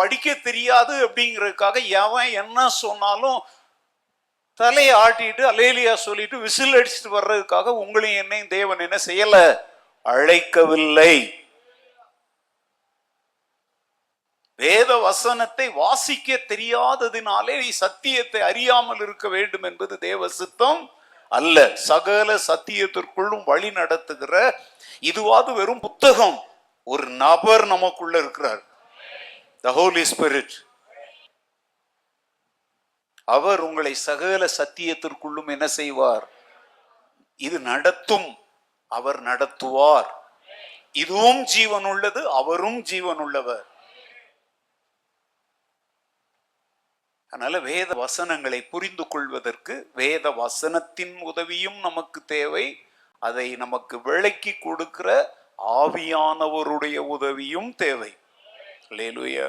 படிக்க தெரியாது அப்படிங்கிறதுக்காக எவன் என்ன சொன்னாலும் தலையை ஆட்டிட்டு அல்லேலியா சொல்லிட்டு விசில் அடிச்சுட்டு வர்றதுக்காக உங்களையும் என்னையும் தேவன் என்ன செய்யல, அழைக்கவில்லை. வேத வசனத்தை வாசிக்க தெரியாததினாலே நீ சத்தியத்தை அறியாமல் இருக்க வேண்டும் என்பது தேவ சித்தம் அல்ல. சகல சத்தியத்திற்குள்ளும் வழி நடத்துகிற இதுவாது வெறும் புத்தகம், ஒரு நபர் நமக்குள்ள இருக்கிறார், the Holy Spirit. அவர் உங்களை சகல சத்தியத்திற்குள்ளும் என்ன செய்வார், இது நடத்தும், அவர் நடத்துவார். இதுவும் ஜீவன் உள்ளது, அவரும் ஜீவன் உள்ளவர். அதனால வேத வசனங்களை புரிந்து கொள்வதற்கு வேத வசனத்தின் உதவியும் நமக்கு தேவை, அதை நமக்கு விளக்கி கொடுக்கிற ஆவியானவருடைய உதவியும் தேவை. அல்லேலூயா.